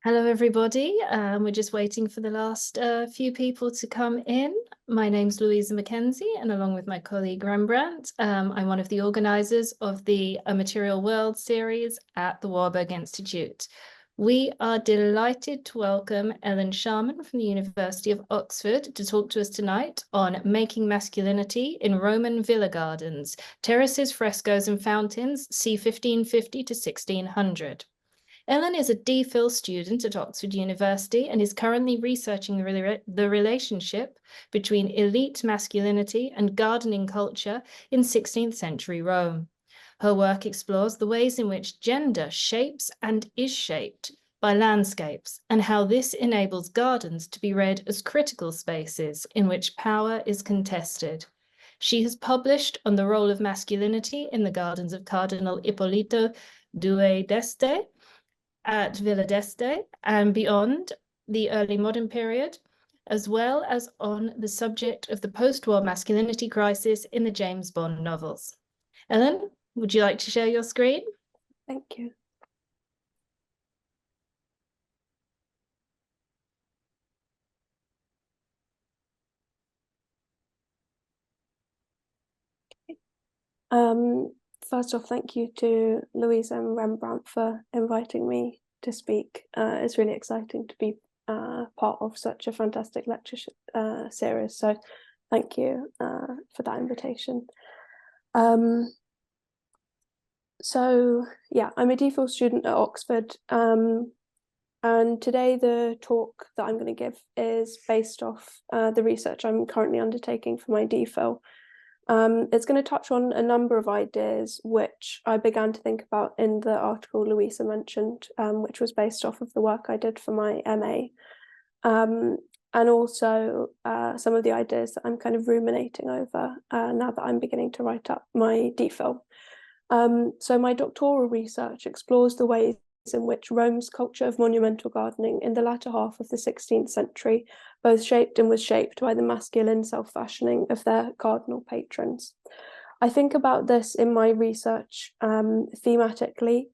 Hello, everybody. We're just waiting for the last few people to come in. My name's Louisa Mackenzie, and along with my colleague Rembrandt, I'm one of the organisers of the A Material World series at the Warburg Institute. We are delighted to welcome Ellen Sharman from the University of Oxford to talk to us tonight on making masculinity in Roman villa gardens, terraces, frescoes, and fountains, c. 1550 to 1600. Ellen is a DPhil student at Oxford University and is currently researching the relationship between elite masculinity and gardening culture in 16th century Rome. Her work explores the ways in which gender shapes and is shaped by landscapes and how this enables gardens to be read as critical spaces in which power is contested. She has published on the role of masculinity in the gardens of Cardinal Ippolito Due d'Este at Villa d'Este and beyond the early modern period, as well as on the subject of the post-war masculinity crisis in the James Bond novels. Ellen, would you like to share your screen? Thank you. First off, thank you to Louisa and Rembrandt for inviting me to speak. It's really exciting to be part of such a fantastic lecture series, so thank you for that invitation. So yeah, I'm a DPhil student at Oxford, and today the talk that I'm going to give is based off the research I'm currently undertaking for my DPhil. It's going to touch on a number of ideas which I began to think about in the article Louisa mentioned, which was based off of the work I did for my MA, and also some of the ideas that I'm kind of ruminating over now that I'm beginning to write up my DPhil. So my doctoral research explores the ways in which Rome's culture of monumental gardening in the latter half of the 16th century both shaped and was shaped by the masculine self-fashioning of their cardinal patrons. I think about this in my research thematically,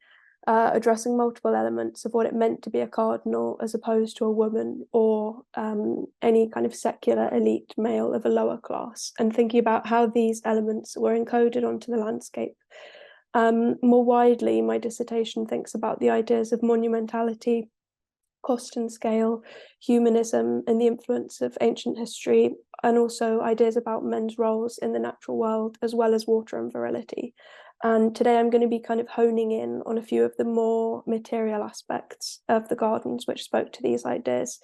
addressing multiple elements of what it meant to be a cardinal as opposed to a woman or any kind of secular elite male of a lower class, and thinking about how these elements were encoded onto the landscape. More widely, my dissertation thinks about the ideas of monumentality, cost and scale, humanism, and the influence of ancient history, and also ideas about men's roles in the natural world, as well as water and virility. And today I'm going to be kind of honing in on a few of the more material aspects of the gardens which spoke to these ideas.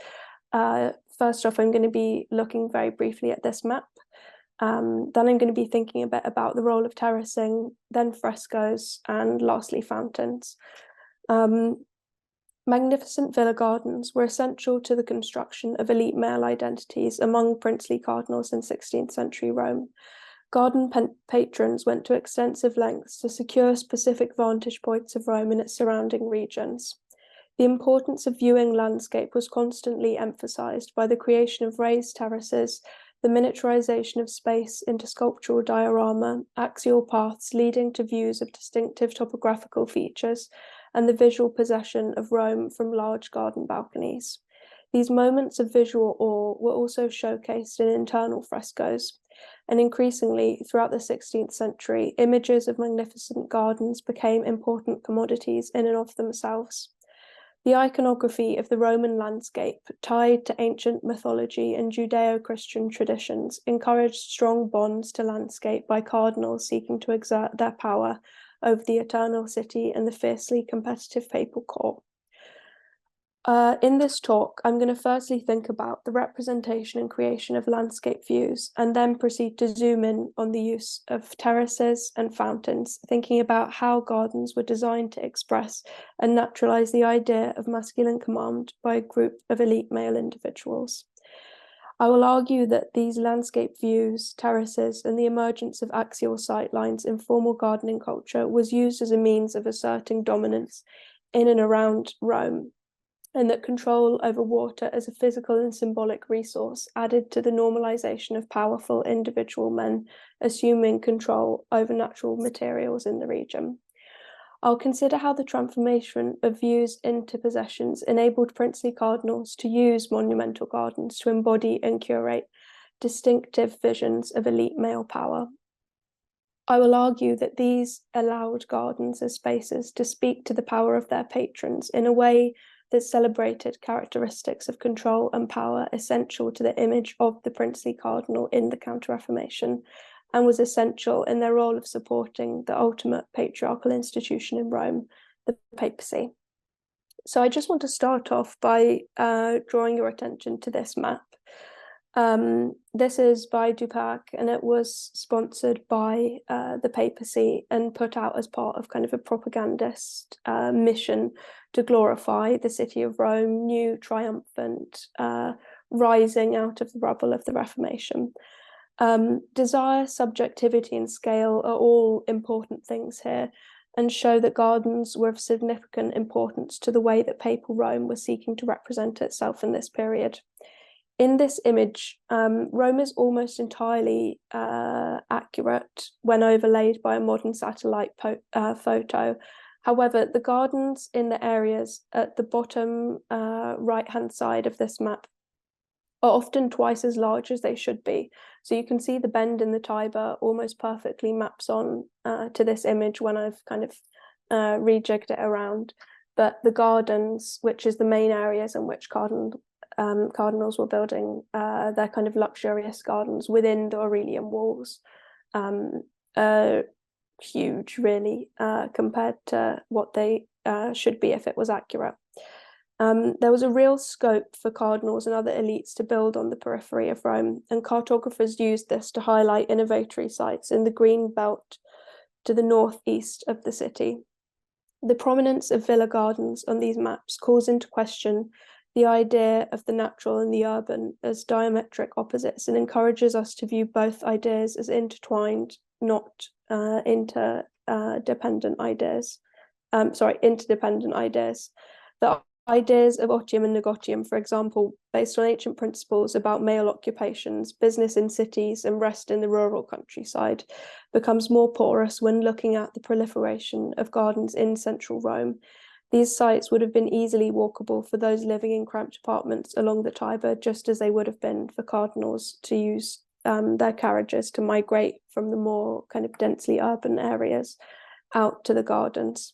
First off, I'm going to be looking very briefly at this map. Then I'm going to be thinking a bit about the role of terracing, then frescoes, and lastly fountains. Magnificent villa gardens were essential to the construction of elite male identities among princely cardinals in 16th century Rome. Garden patrons went to extensive lengths to secure specific vantage points of Rome and its surrounding regions. The importance of viewing landscape was constantly emphasized by the creation of raised terraces, the miniaturization of space into sculptural diorama, axial paths leading to views of distinctive topographical features, and the visual possession of Rome from large garden balconies. These moments of visual awe were also showcased in internal frescoes, and increasingly throughout the 16th century, images of magnificent gardens became important commodities in and of themselves. The iconography of the Roman landscape, tied to ancient mythology and Judeo-Christian traditions, encouraged strong bonds to landscape by cardinals seeking to exert their power over the eternal city and the fiercely competitive papal court. In this talk, I'm going to firstly think about the representation and creation of landscape views, and then proceed to zoom in on the use of terraces and fountains, thinking about how gardens were designed to express and naturalize the idea of masculine command by a group of elite male individuals. I will argue that these landscape views, terraces, and the emergence of axial sightlines in formal gardening culture was used as a means of asserting dominance in and around Rome, and that control over water as a physical and symbolic resource added to the normalization of powerful individual men assuming control over natural materials in the region. I'll consider how the transformation of views into possessions enabled princely cardinals to use monumental gardens to embody and curate distinctive visions of elite male power. I will argue that these allowed gardens as spaces to speak to the power of their patrons in a way that celebrated characteristics of control and power essential to the image of the princely cardinal in the Counter-Reformation, and was essential in their role of supporting the ultimate patriarchal institution in Rome, the papacy. So I just want to start off by drawing your attention to this map. This is by Dupac, and it was sponsored by the papacy and put out as part of kind of a propagandist mission to glorify the city of Rome, new, triumphant, rising out of the rubble of the Reformation. Desire, subjectivity, and scale are all important things here, and show that gardens were of significant importance to the way that papal Rome was seeking to represent itself in this period. In this image, Rome is almost entirely accurate when overlaid by a modern satellite photo. However, the gardens in the areas at the bottom right-hand side of this map are often twice as large as they should be. So you can see the bend in the Tiber almost perfectly maps on to this image when I've kind of rejigged it around. But the gardens, which is the main areas in which cardinals were building their kind of luxurious gardens within the Aurelian walls, huge, really, compared to what they should be if it was accurate. There was a real scope for cardinals and other elites to build on the periphery of Rome, and cartographers used this to highlight innovatory sites in the green belt to the northeast of the city. The prominence of villa gardens on these maps calls into question the idea of the natural and the urban as diametric opposites, and encourages us to view both ideas as intertwined, not interdependent ideas. Interdependent ideas. The ideas of otium and negotium, for example, based on ancient principles about male occupations, business in cities, and rest in the rural countryside, becomes more porous when looking at the proliferation of gardens in central Rome. These sites would have been easily walkable for those living in cramped apartments along the Tiber, just as they would have been for cardinals to use their carriages to migrate from the more kind of densely urban areas out to the gardens.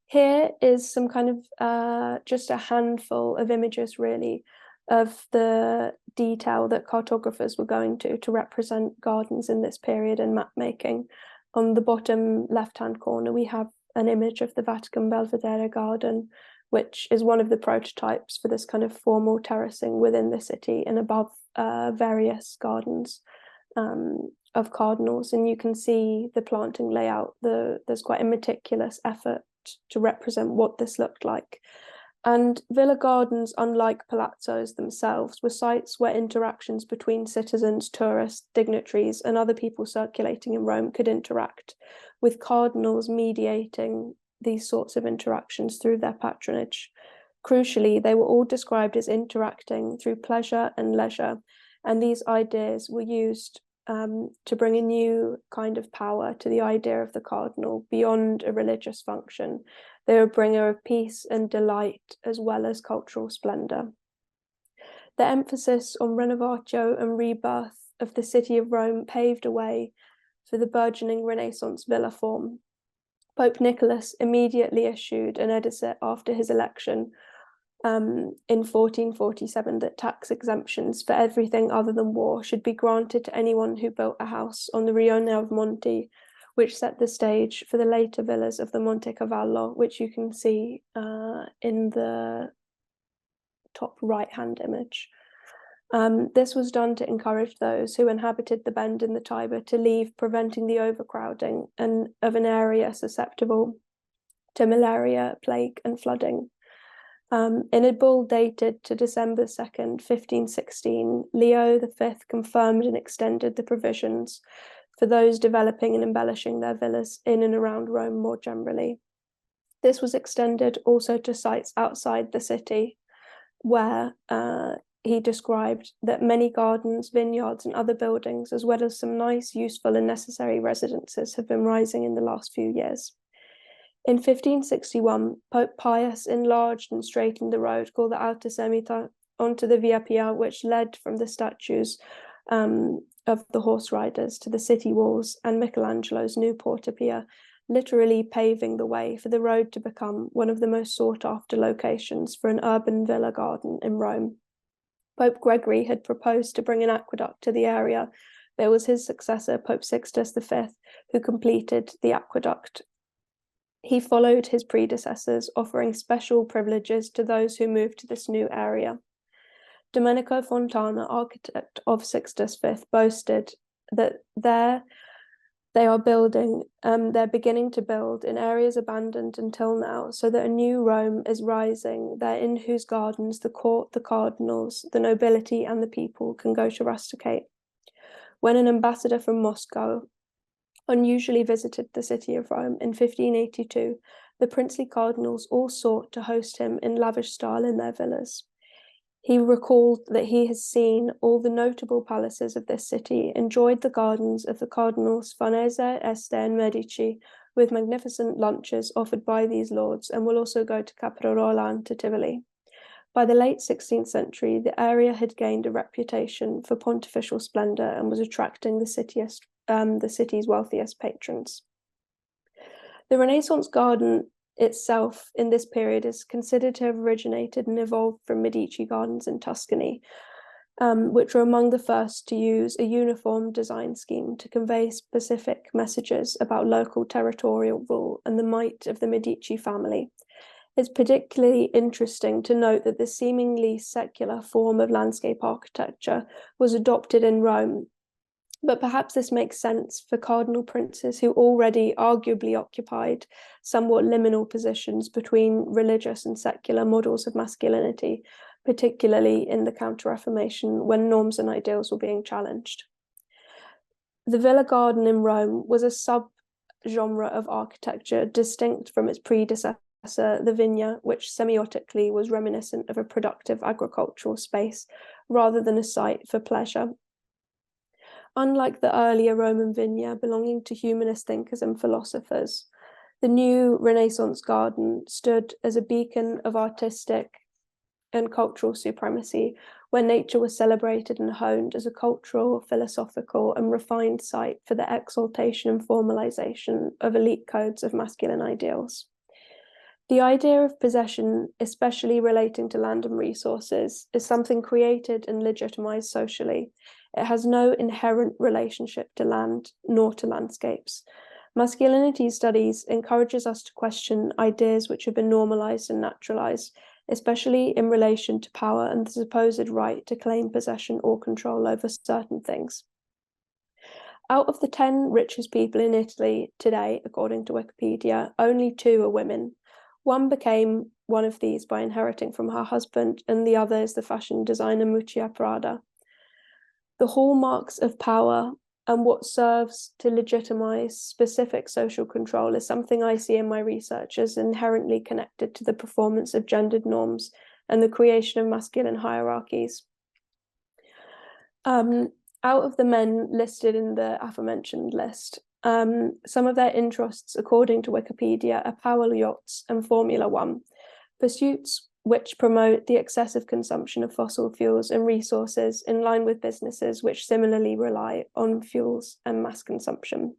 Here is some kind of just a handful of images, really, of the detail that cartographers were going to represent gardens in this period in map making. On the bottom left-hand corner, we have an image of the Vatican Belvedere garden, which is one of the prototypes for this kind of formal terracing within the city and above various gardens of cardinals. And you can see the planting layout. There's quite a meticulous effort to represent what this looked like. And villa gardens, unlike palazzos themselves, were sites where interactions between citizens, tourists, dignitaries, and other people circulating in Rome could interact, with cardinals mediating these sorts of interactions through their patronage. Crucially, they were all described as interacting through pleasure and leisure, and these ideas were used to bring a new kind of power to the idea of the cardinal beyond a religious function. They were a bringer of peace and delight as well as cultural splendor. The emphasis on renovatio and rebirth of the city of Rome paved a way for the burgeoning Renaissance villa form. Pope Nicholas immediately issued an edict after his election in 1447 that tax exemptions for everything other than war should be granted to anyone who built a house on the Rione of Monti, which set the stage for the later villas of the Monte Cavallo, which you can see in the top right-hand image. This was done to encourage those who inhabited the bend in the Tiber to leave, preventing the overcrowding of an area susceptible to malaria, plague, and flooding. In a bull dated to December 2nd, 1516, Leo V confirmed and extended the provisions for those developing and embellishing their villas in and around Rome more generally. This was extended also to sites outside the city, where he described that many gardens, vineyards, and other buildings, as well as some nice, useful, and necessary residences, have been rising in the last few years. In 1561, Pope Pius enlarged and straightened the road called the Alta Semita onto the Via Pia, which led from the statues of the horse riders to the city walls and Michelangelo's new Porta Pia, literally paving the way for the road to become one of the most sought-after locations for an urban villa garden in Rome. Pope Gregory had proposed to bring an aqueduct to the area. There was his successor, Pope Sixtus V, who completed the aqueduct. He followed his predecessors, offering special privileges to those who moved to this new area. Domenico Fontana, architect of Sixtus V, boasted that they're beginning to build in areas abandoned until now, so that a new Rome is rising there, in whose gardens the court, the cardinals, the nobility, and the people can go to rusticate. When an ambassador from Moscow unusually visited the city of Rome in 1582, the princely cardinals all sought to host him in lavish style in their villas. He recalled that he has seen all the notable palaces of this city, enjoyed the gardens of the Cardinals Farnese, Este, and Medici, with magnificent lunches offered by these lords, and will also go to Caprarola and to Tivoli. By the late 16th century, the area had gained a reputation for pontifical splendor and was attracting the city's wealthiest patrons. The Renaissance garden itself in this period is considered to have originated and evolved from Medici gardens in Tuscany, which were among the first to use a uniform design scheme to convey specific messages about local territorial rule and the might of the Medici family. It's particularly interesting to note that the seemingly secular form of landscape architecture was adopted in Rome, but perhaps this makes sense for cardinal princes who already arguably occupied somewhat liminal positions between religious and secular models of masculinity, particularly in the Counter-Reformation, when norms and ideals were being challenged. The villa garden in Rome was a sub-genre of architecture distinct from its predecessor, the vigna, which semiotically was reminiscent of a productive agricultural space rather than a site for pleasure. Unlike the earlier Roman vigna belonging to humanist thinkers and philosophers, the new Renaissance garden stood as a beacon of artistic and cultural supremacy, where nature was celebrated and honed as a cultural, philosophical, and refined site for the exaltation and formalization of elite codes of masculine ideals. The idea of possession, especially relating to land and resources, is something created and legitimized socially. It has no inherent relationship to land nor to landscapes. Masculinity studies encourages us to question ideas which have been normalized and naturalized, especially in relation to power and the supposed right to claim possession or control over certain things. Out of the 10 richest people in Italy today, according to Wikipedia, only 2 are women. One became one of these by inheriting from her husband, and the other is the fashion designer Miuccia Prada. The hallmarks of power and what serves to legitimize specific social control is something I see in my research as inherently connected to the performance of gendered norms and the creation of masculine hierarchies. Out of the men listed in the aforementioned list, some of their interests, according to Wikipedia, are power yachts and Formula One, pursuits which promote the excessive consumption of fossil fuels and resources in line with businesses which similarly rely on fuels and mass consumption.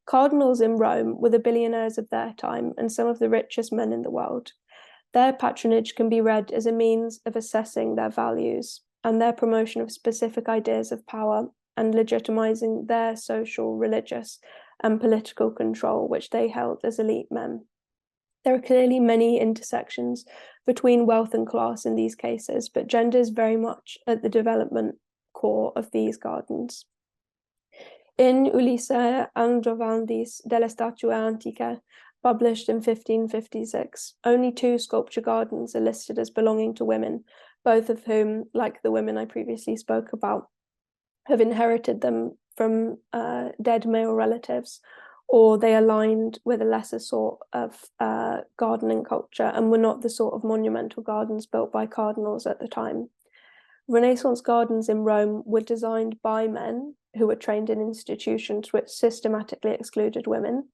Cardinals in Rome were the billionaires of their time and some of the richest men in the world. Their patronage can be read as a means of assessing their values and their promotion of specific ideas of power and legitimizing their social, religious, and political control, which they held as elite men. There are clearly many intersections between wealth and class in these cases, but gender is very much at the development core of these gardens. In Ulisse Androvandis delle Statue Antiche, published in 1556, only 2 sculpture gardens are listed as belonging to women, both of whom, like the women I previously spoke about, have inherited them from dead male relatives, or they aligned with a lesser sort of gardening culture and were not the sort of monumental gardens built by cardinals at the time. Renaissance gardens in Rome were designed by men who were trained in institutions which systematically excluded women,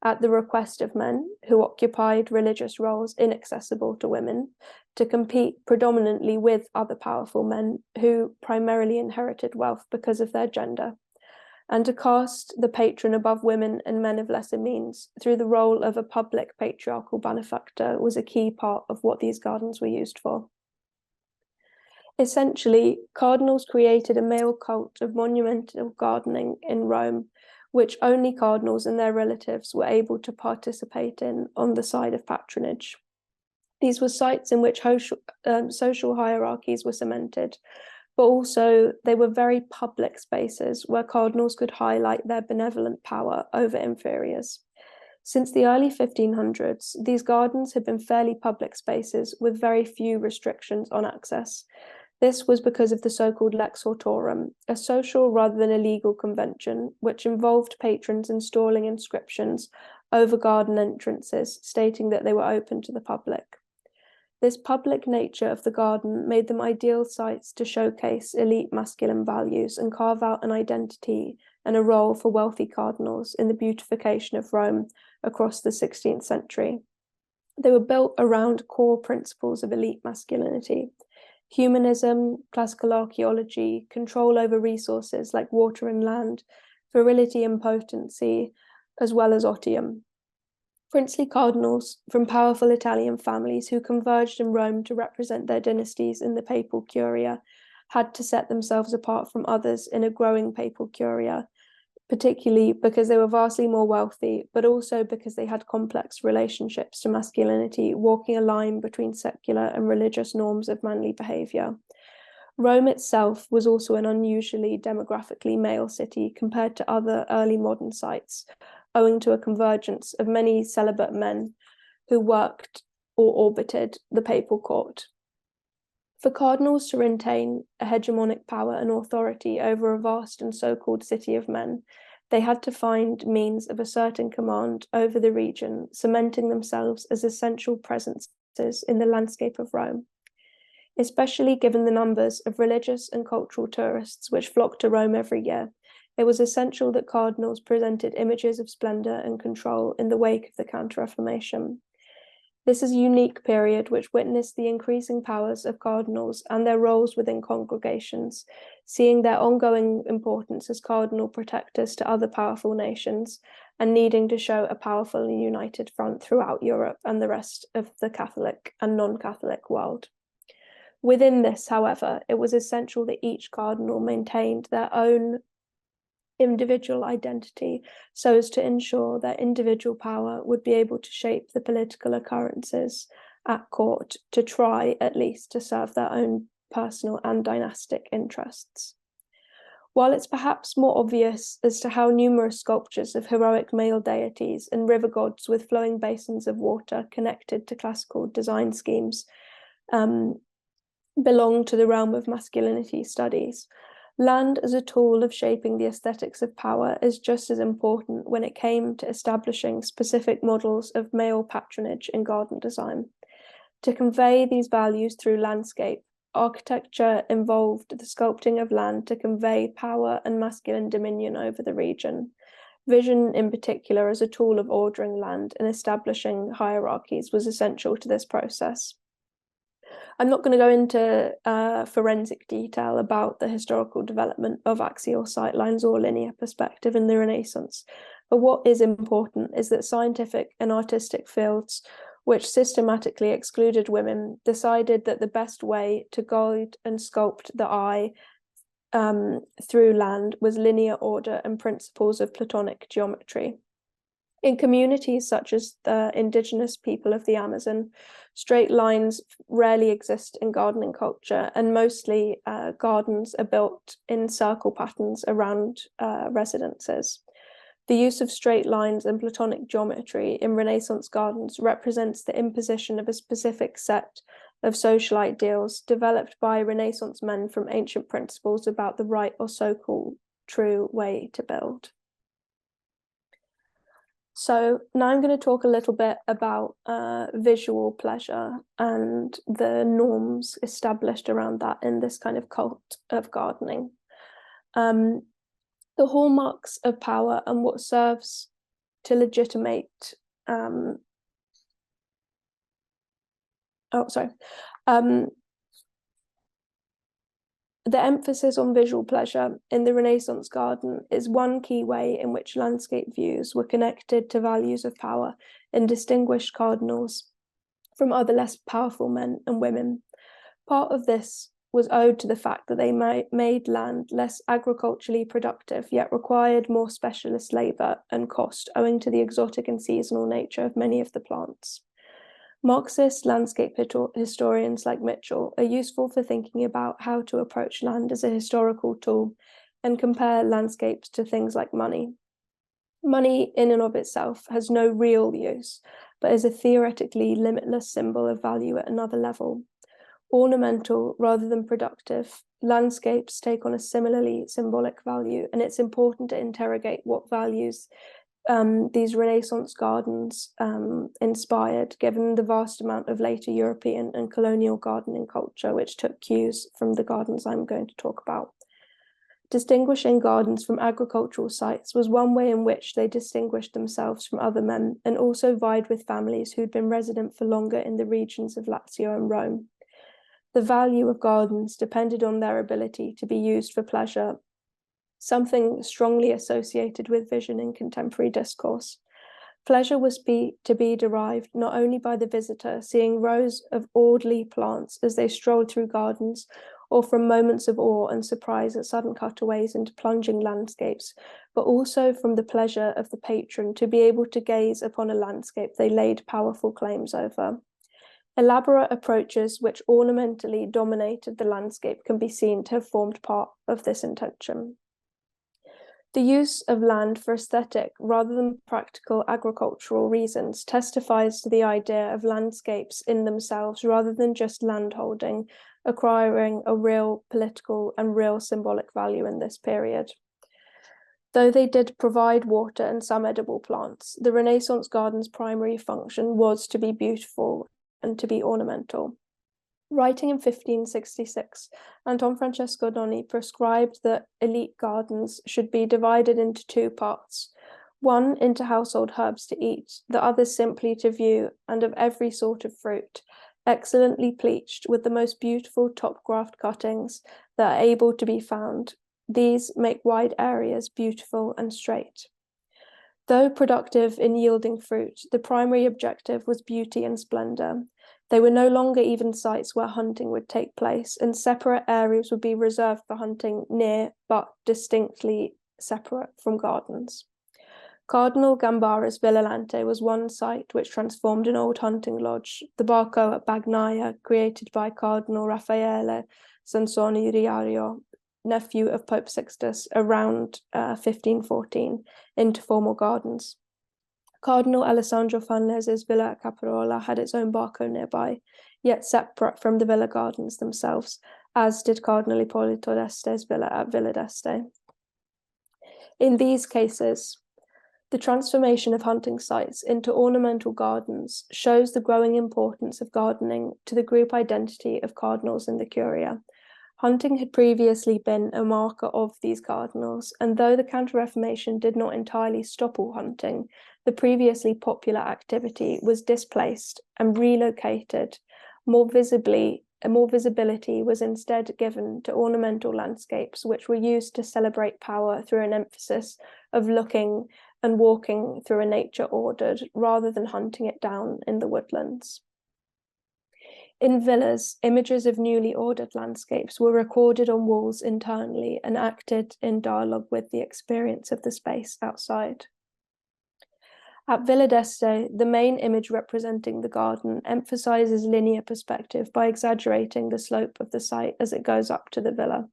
at the request of men who occupied religious roles inaccessible to women, to compete predominantly with other powerful men who primarily inherited wealth because of their gender, and to cast the patron above women and men of lesser means through the role of a public patriarchal benefactor was a key part of what these gardens were used for. Essentially, cardinals created a male cult of monumental gardening in Rome, which only cardinals and their relatives were able to participate in on the side of patronage. These were sites in which social hierarchies were cemented, but also they were very public spaces where cardinals could highlight their benevolent power over inferiors. Since the early 1500s, these gardens had been fairly public spaces with very few restrictions on access. This was because of the so-called lex hortorum, a social rather than a legal convention, which involved patrons installing inscriptions over garden entrances, stating that they were open to the public. This public nature of the garden made them ideal sites to showcase elite masculine values and carve out an identity and a role for wealthy cardinals in the beautification of Rome across the 16th century. They were built around core principles of elite masculinity: humanism, classical archaeology, control over resources like water and land, virility and potency, as well as otium. Princely cardinals from powerful Italian families who converged in Rome to represent their dynasties in the papal curia had to set themselves apart from others in a growing papal curia, particularly because they were vastly more wealthy, but also because they had complex relationships to masculinity, walking a line between secular and religious norms of manly behavior. Rome itself was also an unusually demographically male city compared to other early modern sites, owing to a convergence of many celibate men who worked or orbited the papal court. For cardinals to retain a hegemonic power and authority over a vast and so-called city of men, they had to find means of asserting command over the region, cementing themselves as essential presences in the landscape of Rome. Especially given the numbers of religious and cultural tourists which flocked to Rome every year, it was essential that cardinals presented images of splendor and control in the wake of the Counter-Reformation. This is a unique period which witnessed the increasing powers of cardinals and their roles within congregations, seeing their ongoing importance as cardinal protectors to other powerful nations and needing to show a powerful and united front throughout Europe and the rest of the Catholic and non-Catholic world. Within this, however, it was essential that each cardinal maintained their own individual identity so as to ensure that individual power would be able to shape the political occurrences at court to try, at least, to serve their own personal and dynastic interests. While it's perhaps more obvious as to how numerous sculptures of heroic male deities and river gods with flowing basins of water connected to classical design schemes belong to the realm of masculinity studies, land as a tool of shaping the aesthetics of power is just as important when it came to establishing specific models of male patronage in garden design. To convey these values through landscape, architecture involved the sculpting of land to convey power and masculine dominion over the region. Vision, in particular, as a tool of ordering land and establishing hierarchies was essential to this process. I'm not going to go into forensic detail about the historical development of axial sightlines or linear perspective in the Renaissance, but what is important is that scientific and artistic fields which systematically excluded women decided that the best way to guide and sculpt the eye through land was linear order and principles of Platonic geometry. In communities such as the indigenous people of the Amazon, straight lines rarely exist in gardening culture, and mostly gardens are built in circle patterns around residences. The use of straight lines and Platonic geometry in Renaissance gardens represents the imposition of a specific set of social ideals developed by Renaissance men from ancient principles about the right or so-called true way to build. So now I'm going to talk a little bit about visual pleasure and the norms established around that in this kind of cult of gardening. The hallmarks of power and what serves to legitimate the emphasis on visual pleasure in the Renaissance garden is one key way in which landscape views were connected to values of power and distinguished cardinals from other less powerful men and women. Part of this was owed to the fact that they made land less agriculturally productive, yet required more specialist labour and cost, owing to the exotic and seasonal nature of many of the plants. Marxist landscape historians like Mitchell are useful for thinking about how to approach land as a historical tool and compare landscapes to things like money. Money in and of itself has no real use, but is a theoretically limitless symbol of value at another level. Ornamental rather than productive, landscapes take on a similarly symbolic value, and it's important to interrogate what values these Renaissance gardens inspired, given the vast amount of later European and colonial gardening culture, which took cues from the gardens I'm going to talk about. Distinguishing gardens from agricultural sites was one way in which they distinguished themselves from other men, and also vied with families who'd been resident for longer in the regions of Lazio and Rome. The value of gardens depended on their ability to be used for pleasure, something strongly associated with vision in contemporary discourse. Pleasure was to be derived not only by the visitor seeing rows of orderly plants as they strolled through gardens, or from moments of awe and surprise at sudden cutaways into plunging landscapes, but also from the pleasure of the patron to be able to gaze upon a landscape they laid powerful claims over. Elaborate approaches which ornamentally dominated the landscape can be seen to have formed part of this intention. The use of land for aesthetic rather than practical agricultural reasons testifies to the idea of landscapes in themselves rather than just landholding, acquiring a real political and real symbolic value in this period. Though they did provide water and some edible plants, the Renaissance garden's primary function was to be beautiful and to be ornamental. Writing in 1566, Anton Francesco Doni prescribed that elite gardens should be divided into two parts, one into household herbs to eat, the other simply to view, and of every sort of fruit, excellently pleached with the most beautiful top graft cuttings that are able to be found. These make wide areas beautiful and straight. Though productive in yielding fruit, the primary objective was beauty and splendor. They were no longer even sites where hunting would take place, and separate areas would be reserved for hunting near, but distinctly separate from gardens. Cardinal Gambara's Villolante was one site which transformed an old hunting lodge, the Barco at Bagnaia, created by Cardinal Raffaele Sansoni Riario, nephew of Pope Sixtus, around 1514, into formal gardens. Cardinal Alessandro Farnese's villa at Caparola had its own Barco nearby, yet separate from the villa gardens themselves, as did Cardinal Ippolito d'Este's villa at Villa d'Este. In these cases, the transformation of hunting sites into ornamental gardens shows the growing importance of gardening to the group identity of cardinals in the Curia. Hunting had previously been a marker of these cardinals, and though the Counter-Reformation did not entirely stop all hunting, the previously popular activity was displaced and relocated. More visibility was instead given to ornamental landscapes, which were used to celebrate power through an emphasis of looking and walking through a nature ordered, rather than hunting it down in the woodlands. In villas, images of newly ordered landscapes were recorded on walls internally and acted in dialogue with the experience of the space outside. At Villa d'Este, the main image representing the garden emphasizes linear perspective by exaggerating the slope of the site as it goes up to the villa.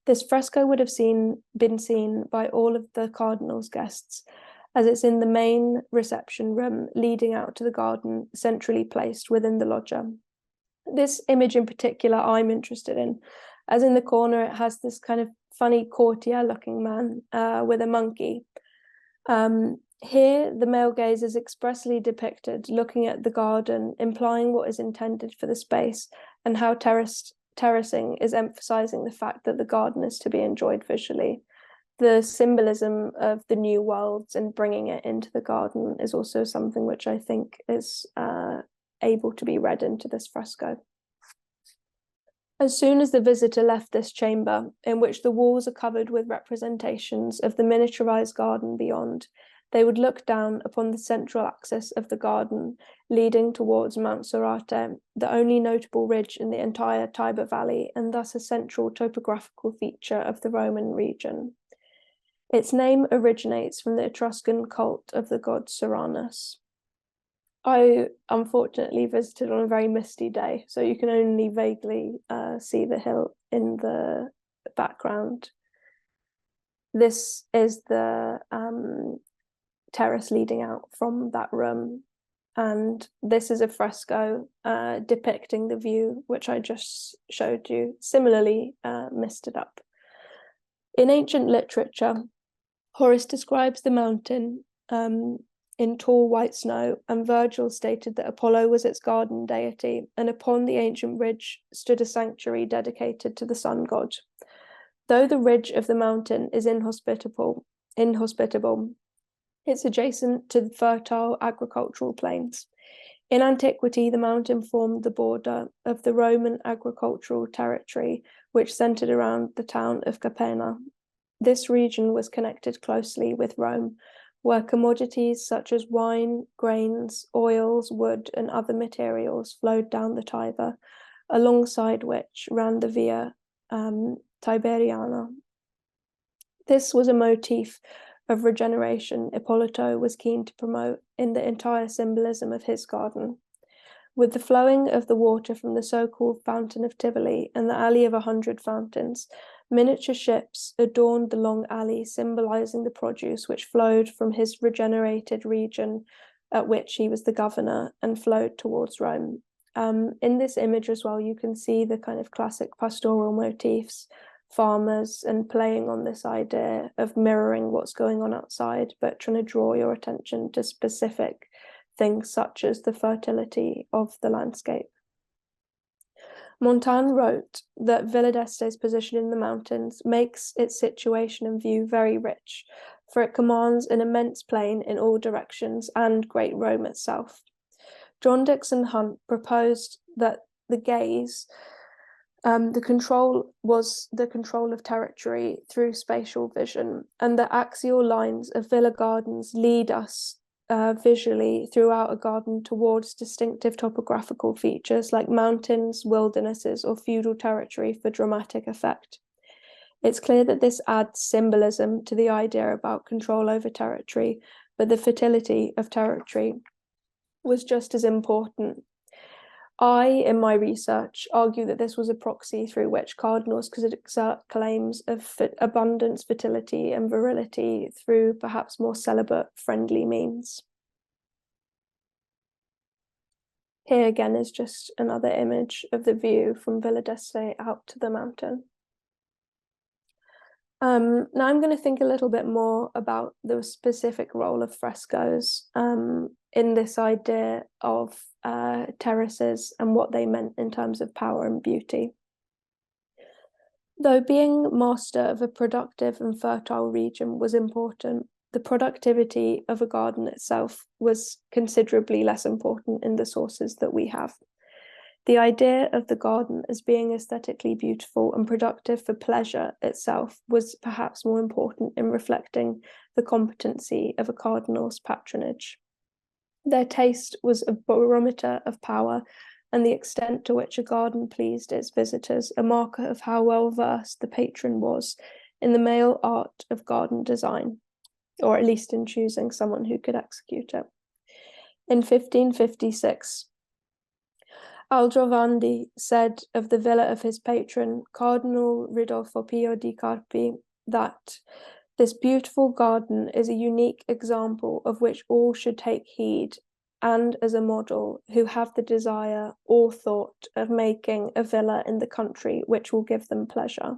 This fresco would have been seen by all of the cardinal's guests, as it's in the main reception room leading out to the garden, centrally placed within the loggia. This image in particular I'm interested in, as in the corner it has this kind of funny courtier looking man with a monkey. Here, the male gaze is expressly depicted looking at the garden, implying what is intended for the space, and how terracing is emphasizing the fact that the garden is to be enjoyed visually. The symbolism of the new worlds and bringing it into the garden is also something which I think is able to be read into this fresco. As soon as the visitor left this chamber, in which the walls are covered with representations of the miniaturized garden beyond, they would look down upon the central axis of the garden, leading towards Mount Sorate, the only notable ridge in the entire Tiber Valley, and thus a central topographical feature of the Roman region. Its name originates from the Etruscan cult of the god Soranus. I unfortunately visited on a very misty day, so you can only vaguely see the hill in the background. This is the terrace leading out from that room, and this is a fresco depicting the view which I just showed you, similarly misted up. In ancient literature, Horace describes the mountain in tall white snow, and Virgil stated that Apollo was its garden deity, and upon the ancient ridge stood a sanctuary dedicated to the sun god. Though the ridge of the mountain is inhospitable, it's adjacent to fertile agricultural plains. In antiquity, the mountain formed the border of the Roman agricultural territory, which centered around the town of Capena. This region was connected closely with Rome, where commodities such as wine, grains, oils, wood, and other materials flowed down the Tiber, alongside which ran the Via Tiberiana. This was a motif of regeneration Ippolito was keen to promote in the entire symbolism of his garden. With the flowing of the water from the so-called Fountain of Tivoli and the Alley of 100 Fountains, miniature ships adorned the long alley, symbolizing the produce which flowed from his regenerated region at which he was the governor and flowed towards Rome. In this image as well, you can see the kind of classic pastoral motifs, farmers, and playing on this idea of mirroring what's going on outside, but trying to draw your attention to specific things such as the fertility of the landscape. Montaigne wrote that Villa d'Este's position in the mountains makes its situation and view very rich, for it commands an immense plain in all directions and Great Rome itself. John Dixon Hunt proposed that the gaze, the control was the control of territory through spatial vision, and the axial lines of villa gardens lead us visually throughout a garden towards distinctive topographical features like mountains, wildernesses, or feudal territory for dramatic effect. It's clear that this adds symbolism to the idea about control over territory, but the fertility of territory was just as important. I, in my research, argue that this was a proxy through which cardinals could exert claims of abundance, fertility, and virility through perhaps more celibate, friendly means. Here again is just another image of the view from Villa d'Este out to the mountain. Now I'm going to think a little bit more about the specific role of frescoes in this idea of terraces and what they meant in terms of power and beauty. Though being master of a productive and fertile region was important, the productivity of a garden itself was considerably less important in the sources that we have. The idea of the garden as being aesthetically beautiful and productive for pleasure itself was perhaps more important in reflecting the competency of a cardinal's patronage. Their taste was a barometer of power, and the extent to which a garden pleased its visitors a marker of how well versed the patron was in the male art of garden design, or at least in choosing someone who could execute it. In 1556, Aldrovandi said of the villa of his patron, Cardinal Ridolfo Pio di Carpi, that this beautiful garden is a unique example of which all should take heed, and as a model who have the desire or thought of making a villa in the country which will give them pleasure.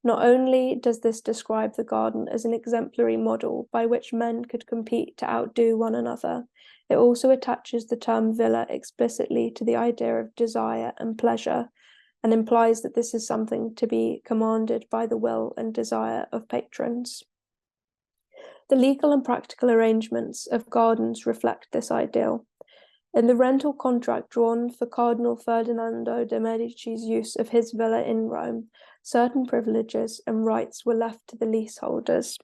Not only does this describe the garden as an exemplary model by which men could compete to outdo one another, it also attaches the term villa explicitly to the idea of desire and pleasure, and implies that this is something to be commanded by the will and desire of patrons. The legal and practical arrangements of gardens reflect this ideal. In the rental contract drawn for Cardinal Ferdinando de' Medici's use of his villa in Rome, certain privileges and rights were left to the leaseholders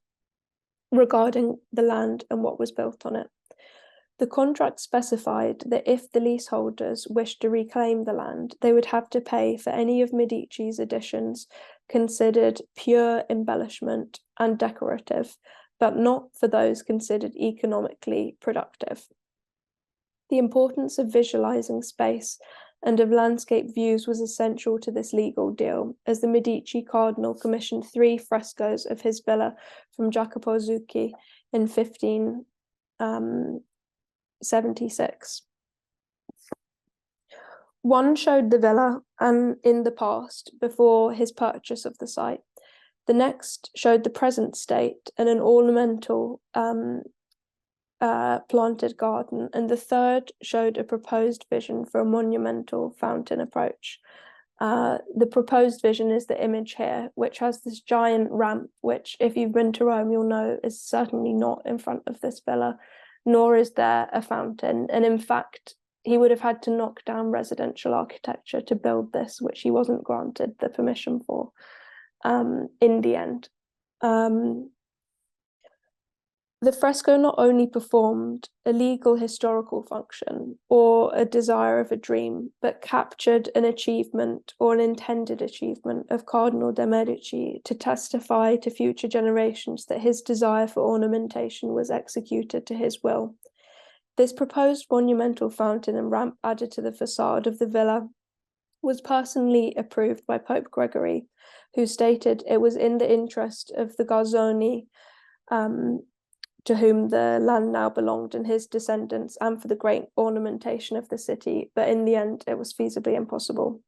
regarding the land and what was built on it. The contract specified that if the leaseholders wished to reclaim the land, they would have to pay for any of Medici's additions considered pure embellishment and decorative, but not for those considered economically productive. The importance of visualizing space and of landscape views was essential to this legal deal, as the Medici cardinal commissioned 3 frescoes of his villa from Jacopo Zucchi in 1576. One showed the villa and in the past before his purchase of the site. The next showed the present state and an ornamental planted garden, and the third showed a proposed vision for a monumental fountain approach. The proposed vision is the image here, which has this giant ramp, which, if you've been to Rome, you'll know is certainly not in front of this villa, nor is there a fountain. And in fact, he would have had to knock down residential architecture to build this, which he wasn't granted the permission for in the end. The fresco not only performed a legal historical function or a desire of a dream, but captured an achievement or an intended achievement of Cardinal de' Medici to testify to future generations that his desire for ornamentation was executed to his will. This proposed monumental fountain and ramp added to the facade of the villa was personally approved by Pope Gregory, who stated it was in the interest of the Garzoni, to whom the land now belonged, and his descendants, and for the great ornamentation of the city, but in the end it was feasibly impossible.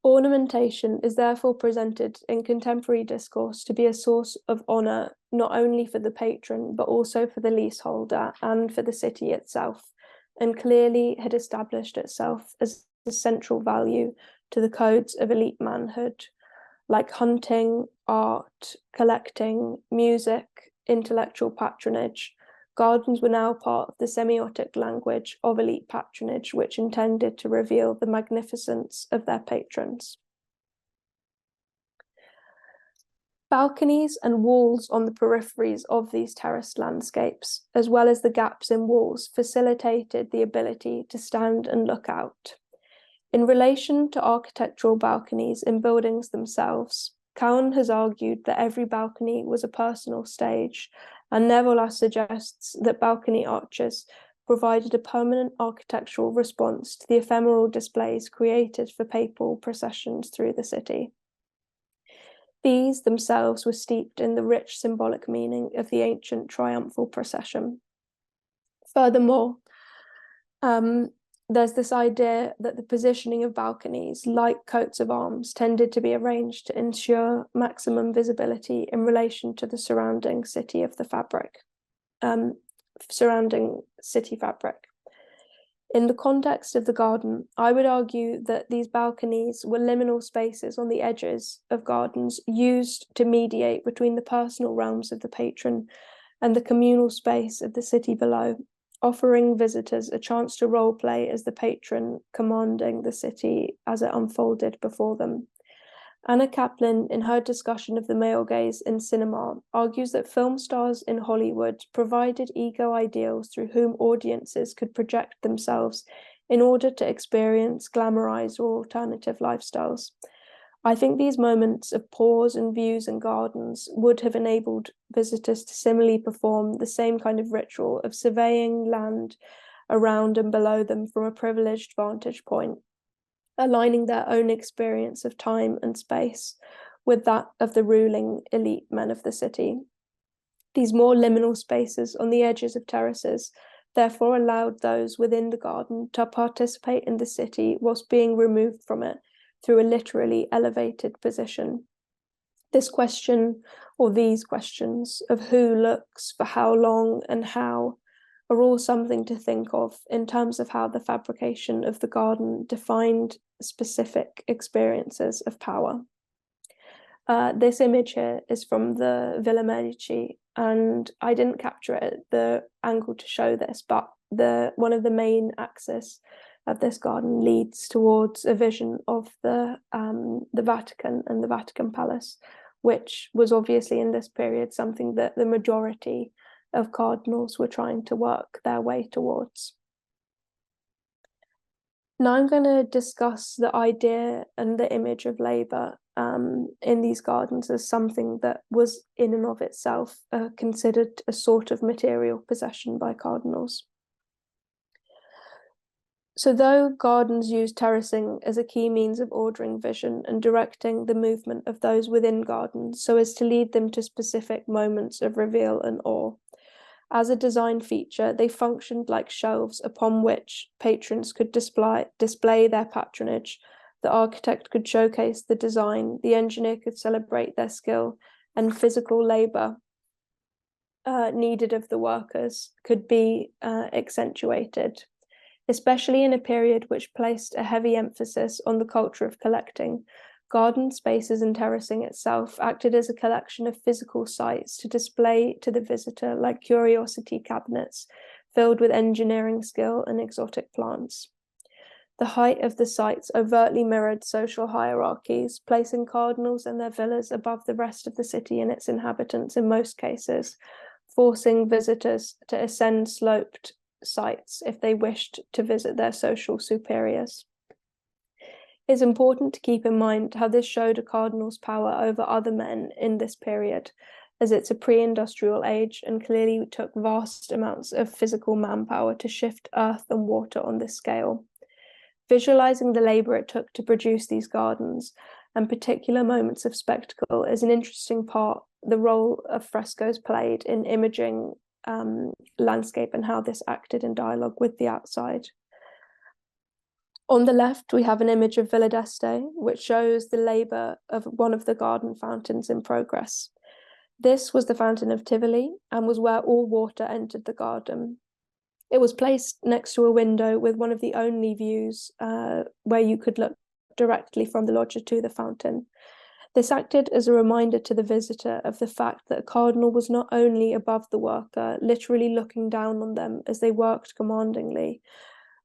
Ornamentation is therefore presented in contemporary discourse to be a source of honour not only for the patron, but also for the leaseholder and for the city itself, and clearly had established itself as a central value to the codes of elite manhood, like hunting, art, collecting, music, intellectual patronage. Gardens were now part of the semiotic language of elite patronage, which intended to reveal the magnificence of their patrons. Balconies and walls on the peripheries of these terraced landscapes, as well as the gaps in walls, facilitated the ability to stand and look out. In relation to architectural balconies in buildings themselves, Cowan has argued that every balcony was a personal stage, and nevertheless suggests that balcony arches provided a permanent architectural response to the ephemeral displays created for papal processions through the city. These themselves were steeped in the rich symbolic meaning of the ancient triumphal procession. Furthermore, there's this idea that the positioning of balconies, like coats of arms, tended to be arranged to ensure maximum visibility in relation to the surrounding city fabric. In the context of the garden, I would argue that these balconies were liminal spaces on the edges of gardens used to mediate between the personal realms of the patron and the communal space of the city below, offering visitors a chance to role play as the patron commanding the city as it unfolded before them. Anna Kaplan, in her discussion of the male gaze in cinema, argues that film stars in Hollywood provided ego ideals through whom audiences could project themselves in order to experience glamorized or alternative lifestyles. I think these moments of pause and views in gardens would have enabled visitors to similarly perform the same kind of ritual of surveying land around and below them from a privileged vantage point, aligning their own experience of time and space with that of the ruling elite men of the city. These more liminal spaces on the edges of terraces therefore allowed those within the garden to participate in the city whilst being removed from it, through a literally elevated position. This question, or these questions, of who looks, for how long, and how, are all something to think of in terms of how the fabrication of the garden defined specific experiences of power. This image here is from the Villa Medici, and I didn't capture it at the angle to show this, but one of the main axes of this garden leads towards a vision of the Vatican and the Vatican Palace, which was obviously in this period something that the majority of cardinals were trying to work their way towards. Now I'm going to discuss the idea and the image of labour in these gardens as something that was in and of itself considered a sort of material possession by cardinals. So though gardens use terracing as a key means of ordering vision and directing the movement of those within gardens so as to lead them to specific moments of reveal and awe, as a design feature, they functioned like shelves upon which patrons could display their patronage. The architect could showcase the design, the engineer could celebrate their skill, and physical labour needed of the workers could be accentuated, especially in a period which placed a heavy emphasis on the culture of collecting. Garden spaces and terracing itself acted as a collection of physical sites to display to the visitor like curiosity cabinets filled with engineering skill and exotic plants. The height of the sites overtly mirrored social hierarchies, placing cardinals and their villas above the rest of the city and its inhabitants in most cases, forcing visitors to ascend sloped sites if they wished to visit their social superiors. It's important to keep in mind how this showed a cardinal's power over other men in this period, as it's a pre-industrial age and clearly took vast amounts of physical manpower to shift earth and water on this scale. Visualizing the labor it took to produce these gardens and particular moments of spectacle is an interesting part, the role of frescoes played in imaging landscape and how this acted in dialogue with the outside. On the left, we have an image of Villa d'Este, which shows the labour of one of the garden fountains in progress. This was the fountain of Tivoli and was where all water entered the garden. It was placed next to a window with one of the only views where you could look directly from the loggia to the fountain. This acted as a reminder to the visitor of the fact that a cardinal was not only above the worker, literally looking down on them as they worked commandingly,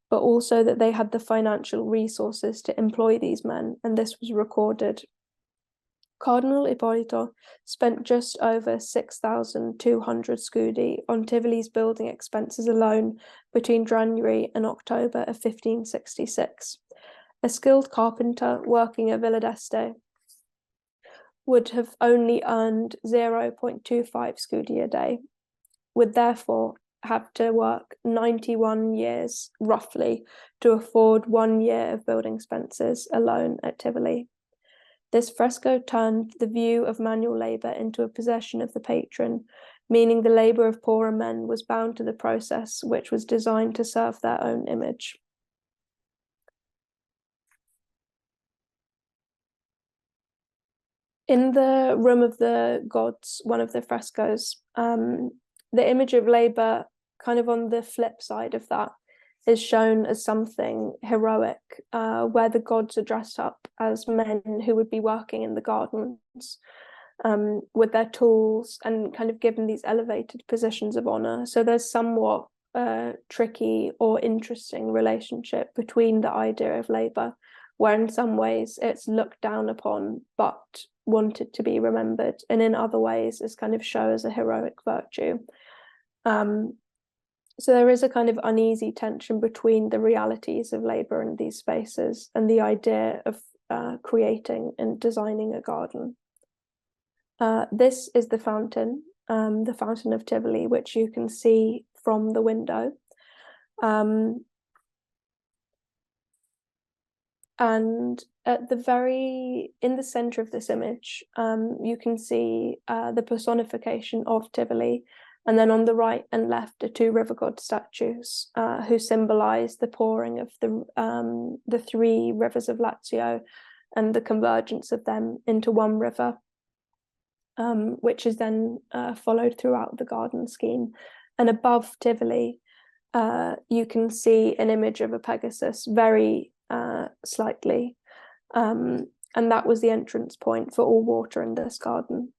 but also that they had the financial resources to employ these men, and this was recorded. Cardinal Ippolito spent just over 6,200 scudi on Tivoli's building expenses alone between January and October of 1566. A skilled carpenter working at Villa d'Este would have only earned 0.25 scudi a day, would therefore have to work 91 years, roughly, to afford 1 year of building expenses alone at Tivoli. This fresco turned the view of manual labour into a possession of the patron, meaning the labour of poorer men was bound to the process, which was designed to serve their own image. In the Room of the Gods, one of the frescoes, the image of labour, kind of on the flip side of that, is shown as something heroic, where the gods are dressed up as men who would be working in the gardens with their tools and kind of given these elevated positions of honour. So there's somewhat tricky or interesting relationship between the idea of labour, where in some ways it's looked down upon but wanted to be remembered, and in other ways is kind of shown as a heroic virtue. So there is a kind of uneasy tension between the realities of labour in these spaces and the idea of creating and designing a garden. This is the fountain of Tivoli, which you can see from the window. And at in the center of this image, you can see the personification of Tivoli. And then on the right and left are two river god statues who symbolize the pouring of the three rivers of Lazio and the convergence of them into one river, which is then followed throughout the garden scheme. And above Tivoli, you can see an image of a Pegasus very slightly. And that was the entrance point for all water in this garden.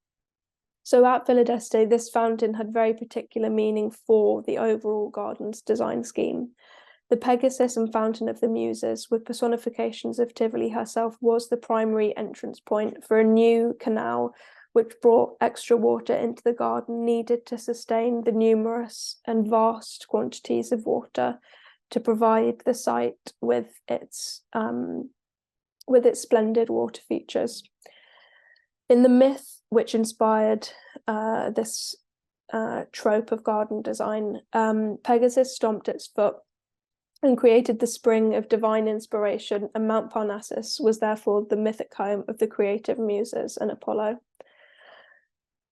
So at Villa d'Este, this fountain had very particular meaning for the overall garden's design scheme. The Pegasus and Fountain of the Muses, with personifications of Tivoli herself, was the primary entrance point for a new canal which brought extra water into the garden needed to sustain the numerous and vast quantities of water to provide the site with its splendid water features. In the myth which inspired this trope of garden design, Pegasus stomped its foot and created the spring of divine inspiration, and Mount Parnassus was therefore the mythic home of the creative muses and Apollo.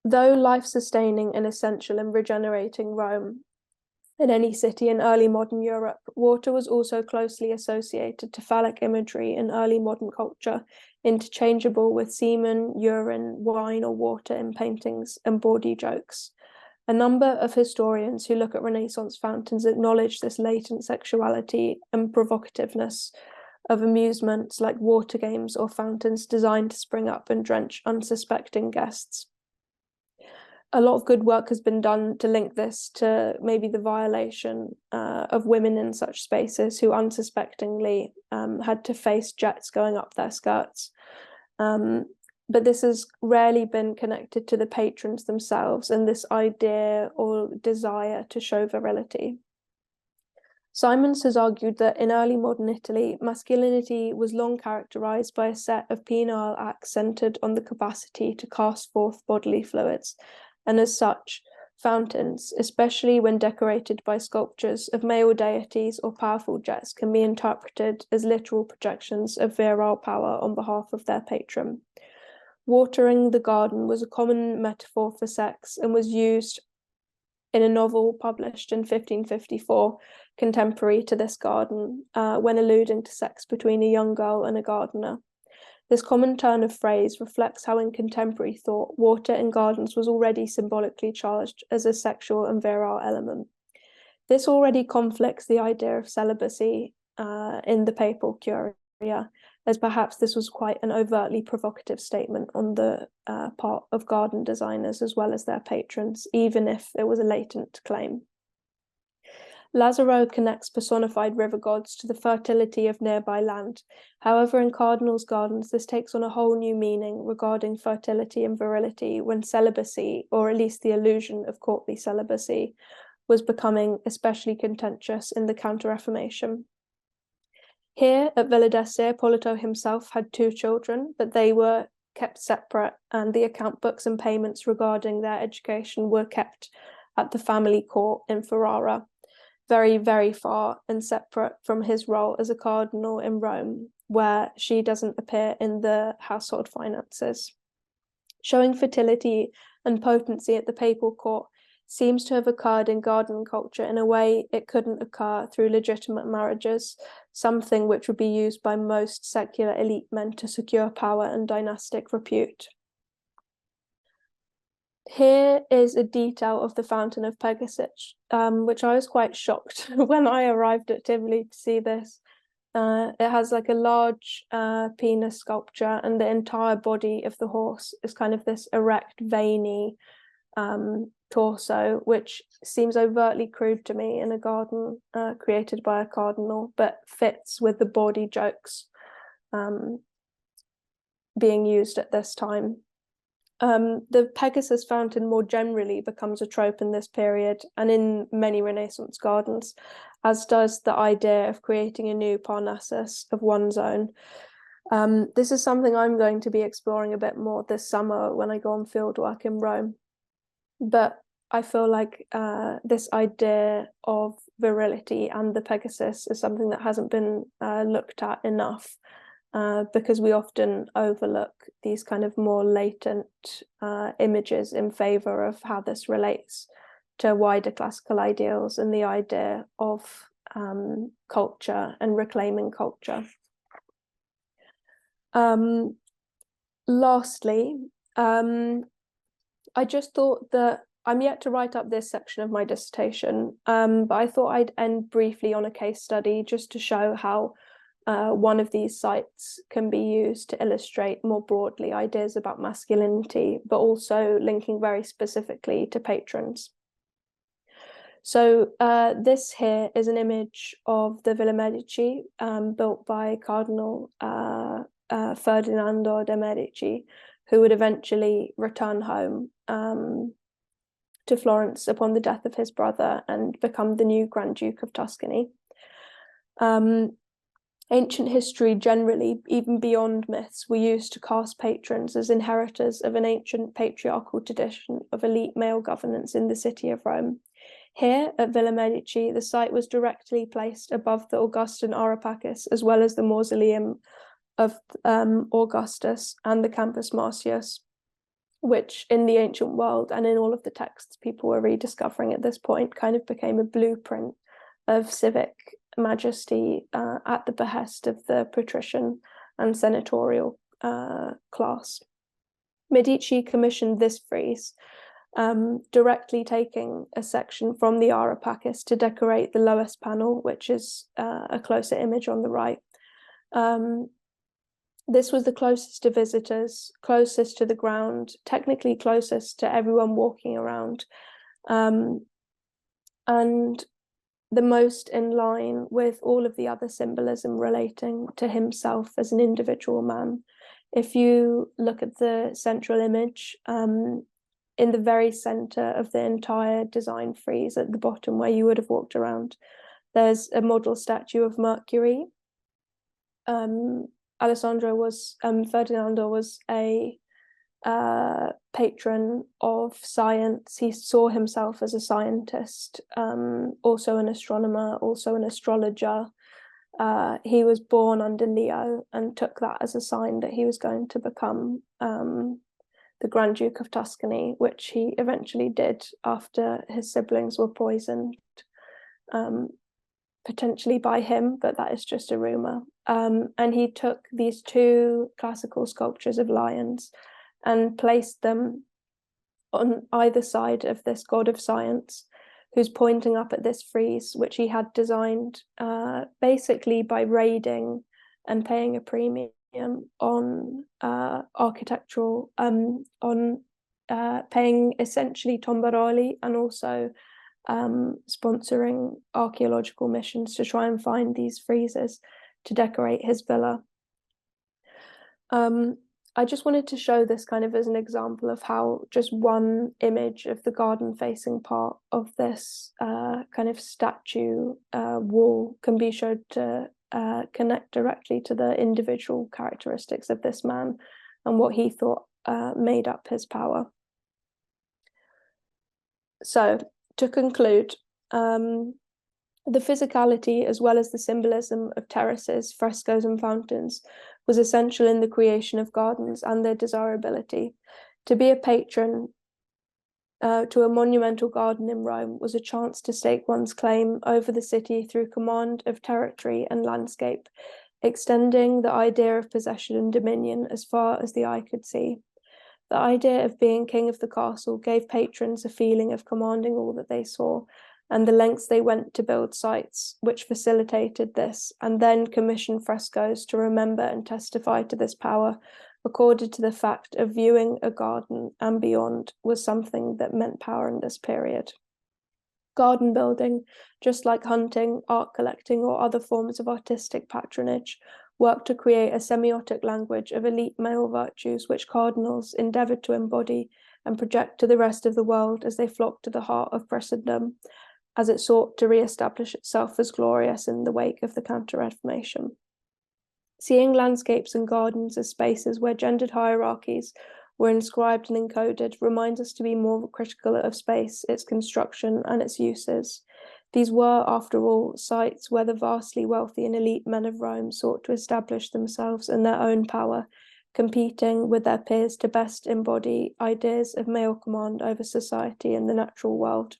Though life-sustaining and essential in regenerating Rome, in any city in early modern Europe, water was also closely associated to phallic imagery in early modern culture, interchangeable with semen, urine, wine, or water in paintings and bawdy jokes. A number of historians who look at Renaissance fountains acknowledge this latent sexuality and provocativeness of amusements like water games or fountains designed to spring up and drench unsuspecting guests. A lot of good work has been done to link this to maybe the violation of women in such spaces who unsuspectingly had to face jets going up their skirts. But this has rarely been connected to the patrons themselves and this idea or desire to show virility. Simons has argued that in early modern Italy, masculinity was long characterized by a set of penile acts centered on the capacity to cast forth bodily fluids, and as such, fountains, especially when decorated by sculptures of male deities or powerful jets, can be interpreted as literal projections of virile power on behalf of their patron. Watering the garden was a common metaphor for sex and was used in a novel published in 1554, contemporary to this garden, when alluding to sex between a young girl and a gardener. This common turn of phrase reflects how in contemporary thought, water in gardens was already symbolically charged as a sexual and virile element. This already conflicts the idea of celibacy in the papal curia, as perhaps this was quite an overtly provocative statement on the part of garden designers as well as their patrons, even if it was a latent claim. Lazzaro connects personified river gods to the fertility of nearby land. However, in cardinals' gardens, this takes on a whole new meaning regarding fertility and virility when celibacy, or at least the illusion of courtly celibacy, was becoming especially contentious in the Counter-Reformation. Here at Villa d'Este, Ippolito himself had 2 children, but they were kept separate, and the account books and payments regarding their education were kept at the family court in Ferrara, very, very far and separate from his role as a cardinal in Rome, where she doesn't appear in the household finances. Showing fertility and potency at the papal court seems to have occurred in garden culture in a way it couldn't occur through legitimate marriages, something which would be used by most secular elite men to secure power and dynastic repute. Here is a detail of the Fountain of Pegasus, which I was quite shocked when I arrived at Tivoli to see this. It has like a large penis sculpture, and the entire body of the horse is kind of this erect, veiny torso, which seems overtly crude to me in a garden created by a cardinal, but fits with the bawdy jokes being used at this time. The Pegasus fountain more generally becomes a trope in this period and in many Renaissance gardens, as does the idea of creating a new Parnassus of one's own. This is something I'm going to be exploring a bit more this summer when I go on fieldwork in Rome. But I feel like this idea of virility and the Pegasus is something that hasn't been looked at enough. Because we often overlook these kind of more latent images in favor of how this relates to wider classical ideals and the idea of culture and reclaiming culture. Lastly, I just thought that I'm yet to write up this section of my dissertation, but I thought I'd end briefly on a case study just to show how one of these sites can be used to illustrate more broadly ideas about masculinity, but also linking very specifically to patrons. So this here is an image of the Villa Medici built by Cardinal Ferdinando de' Medici, who would eventually return home to Florence upon the death of his brother and become the new Grand Duke of Tuscany. Ancient history generally, even beyond myths, were used to cast patrons as inheritors of an ancient patriarchal tradition of elite male governance in the city of Rome. Here at Villa Medici, the site was directly placed above the Augustan Areopagus, as well as the mausoleum of Augustus and the Campus Martius, which in the ancient world and in all of the texts people were rediscovering at this point kind of became a blueprint of civic majesty at the behest of the patrician and senatorial class. Medici commissioned this frieze, directly taking a section from the Areopagus to decorate the lowest panel, which is a closer image on the right. This was the closest to visitors, closest to the ground, technically closest to everyone walking around, and the most in line with all of the other symbolism relating to himself as an individual man. If you look at the central image, in the very center of the entire design frieze at the bottom where you would have walked around, there's a model statue of Mercury. Ferdinando was a patron of science. He saw himself as a scientist, also an astronomer, also an astrologer. He was born under Leo and took that as a sign that he was going to become the Grand Duke of Tuscany, which he eventually did after his siblings were poisoned, potentially by him, but that is just a rumor. And he took these two classical sculptures of lions and placed them on either side of this god of science, who's pointing up at this frieze, which he had designed basically by raiding and paying a premium on architectural, on paying essentially tombaroli and also sponsoring archaeological missions to try and find these friezes to decorate his villa. I just wanted to show this kind of as an example of how just one image of the garden facing part of this kind of statue wall can be showed to connect directly to the individual characteristics of this man and what he thought made up his power. So to conclude, the physicality as well as the symbolism of terraces, frescoes and fountains was essential in the creation of gardens and their desirability. To be a patron to a monumental garden in Rome was a chance to stake one's claim over the city through command of territory and landscape, extending the idea of possession and dominion as far as the eye could see. The idea of being king of the castle gave patrons a feeling of commanding all that they saw, and the lengths they went to build sites which facilitated this, and then commission frescoes to remember and testify to this power, accorded to the fact of viewing a garden and beyond was something that meant power in this period. Garden building, just like hunting, art collecting, or other forms of artistic patronage, worked to create a semiotic language of elite male virtues which cardinals endeavoured to embody and project to the rest of the world as they flocked to the heart of Christendom, as it sought to re-establish itself as glorious in the wake of the Counter-Reformation. Seeing landscapes and gardens as spaces where gendered hierarchies were inscribed and encoded reminds us to be more critical of space, its construction, and its uses. These were, after all, sites where the vastly wealthy and elite men of Rome sought to establish themselves in their own power, competing with their peers to best embody ideas of male command over society and the natural world.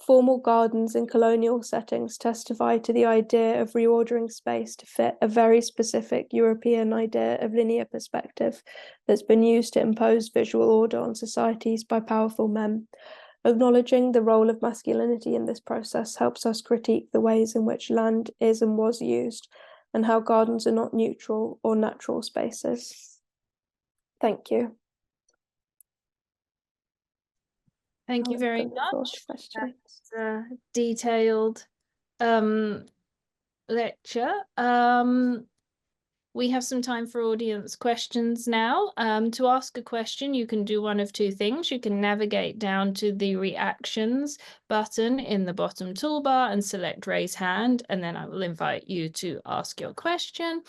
formal gardens in colonial settings testify to the idea of reordering space to fit a very specific European idea of linear perspective that's been used to impose visual order on societies by powerful men. Acknowledging the role of masculinity in this process helps us critique the ways in which land is and was used, and how gardens are not neutral or natural spaces. Thank you. Thank you very much for that detailed lecture. We have some time for audience questions now. To ask a question, you can do one of two things. You can navigate down to the reactions button in the bottom toolbar and select raise hand, and then I will invite you to ask your question.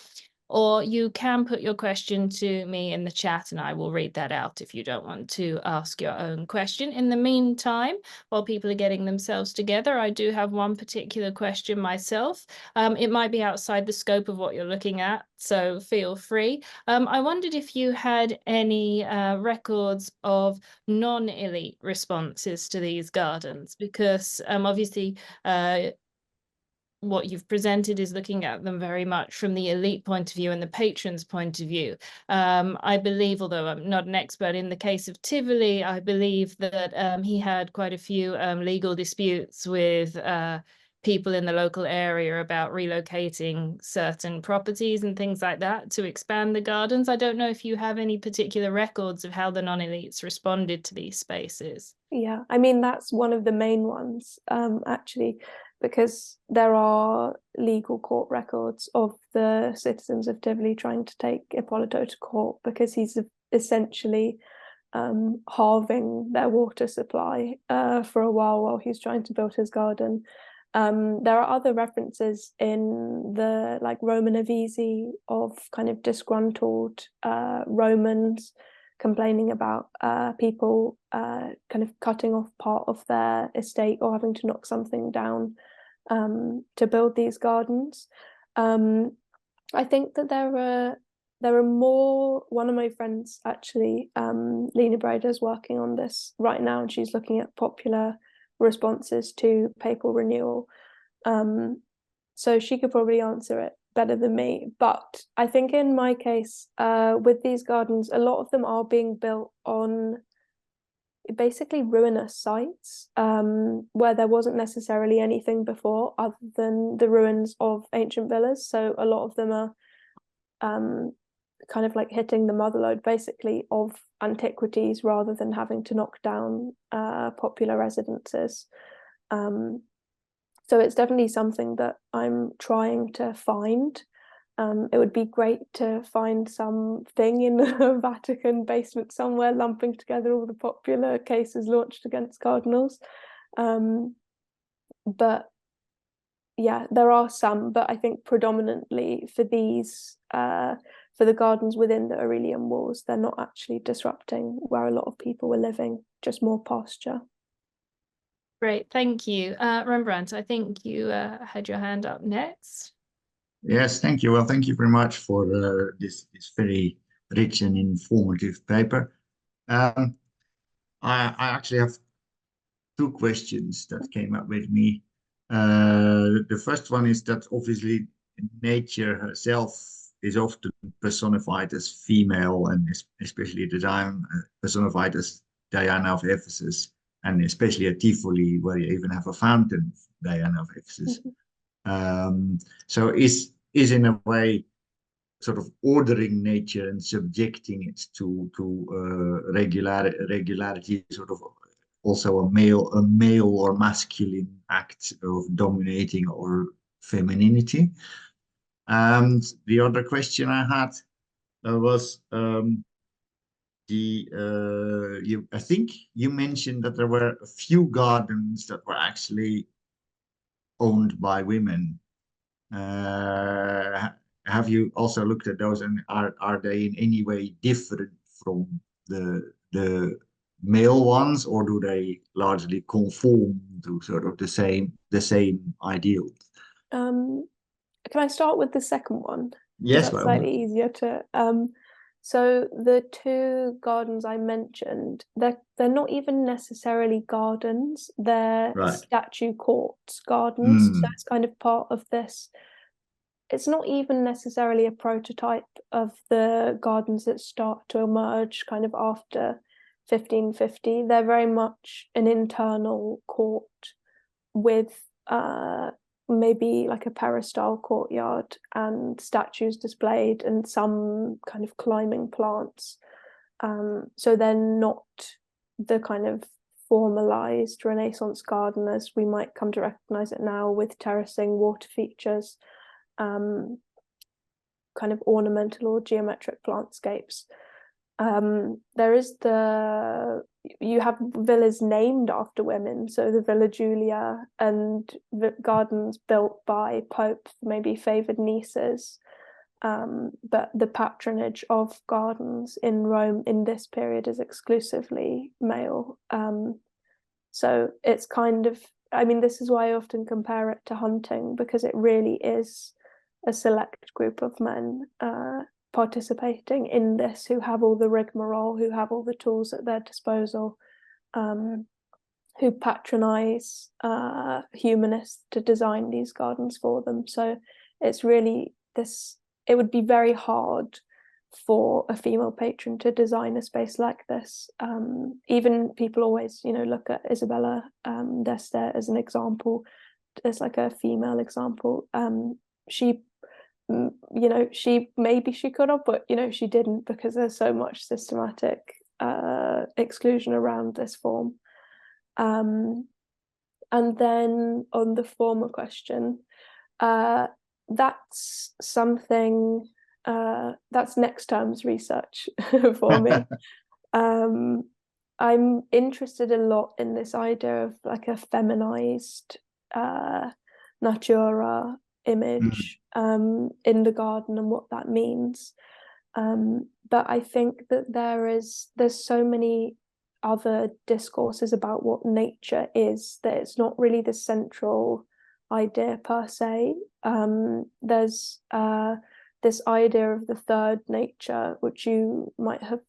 Or you can put your question to me in the chat and I will read that out if you don't want to ask your own question. In the meantime, while people are getting themselves together, I do have one particular question myself. It might be outside the scope of what you're looking at, so feel free. I wondered if you had any records of non-elite responses to these gardens, because obviously what you've presented is looking at them very much from the elite point of view and the patron's point of view. I believe, although I'm not an expert, in the case of Tivoli, I believe that he had quite a few legal disputes with people in the local area about relocating certain properties and things like that to expand the gardens. I don't know if you have any particular records of how the non-elites responded to these spaces. Yeah, I mean, that's one of the main ones, actually, because there are legal court records of the citizens of Tivoli trying to take Ippolito to court because he's essentially halving their water supply for a while he's trying to build his garden. There are other references in the Roman Avisi of kind of disgruntled Romans complaining about people kind of cutting off part of their estate or having to knock something down to build these gardens. I think that there are more. One of my friends actually, Lena Breda, is working on this right now, and she's looking at popular responses to papal renewal. So she could probably answer it better than me. But I think in my case, with these gardens, a lot of them are being built on basically ruinous sites where there wasn't necessarily anything before other than the ruins of ancient villas. So a lot of them are kind of like hitting the motherlode basically of antiquities rather than having to knock down popular residences. So it's definitely something that I'm trying to find. It would be great to find something in the Vatican basement somewhere lumping together all the popular cases launched against cardinals. But yeah, there are some, but I think predominantly for these, for the gardens within the Aurelian walls, they're not actually disrupting where a lot of people were living, just more pasture. Great, thank you. Rembrandt, I think you had your hand up next. Yes, thank you. Well, thank you very much for this very rich and informative paper. I actually have two questions that came up with me. The first one is that obviously nature herself is often personified as female, and especially at the time personified as Diana of Ephesus, and especially at Tivoli, where you even have a fountain, Diana of Ephesus. So is in a way sort of ordering nature and subjecting it to regularity, sort of also a male or masculine act of dominating or femininity. And the other question I had was I think you mentioned that there were a few gardens that were actually owned by women. Have you also looked at those, and are they in any way different from the male ones, or do they largely conform to sort of the same ideal? Can I start with the second one? Yes, that's slightly easier to So the two gardens I mentioned, they're not even necessarily gardens, they're Right. statue courts gardens. So Mm. it's kind of part of this. It's not even necessarily a prototype of the gardens that start to emerge kind of after 1550. They're very much an internal court with maybe like a peristyle courtyard and statues displayed and some kind of climbing plants. So they're not the kind of formalized Renaissance garden as we might come to recognize it now, with terracing, water features, kind of ornamental or geometric plantscapes. There is you have villas named after women, so the Villa Giulia, and the gardens built by popes, maybe favored nieces. But the patronage of gardens in Rome in this period is exclusively male. So it's kind of, I mean, this is why I often compare it to hunting, because it really is a select group of men participating in this, who have all the rigmarole, who have all the tools at their disposal, who patronize humanists to design these gardens for them. So it's really this, it would be very hard for a female patron to design a space like this. Even people always, look at Isabella d'Este as an example, as like a female example. She she could have, but she didn't, because there's so much systematic exclusion around this form. And then on the former question, that's something that's next term's research for me. I'm interested a lot in this idea of like a feminized natura image in the garden and what that means. But I think that there's so many other discourses about what nature is, that it's not really the central idea per se. There's this idea of the third nature, which you might have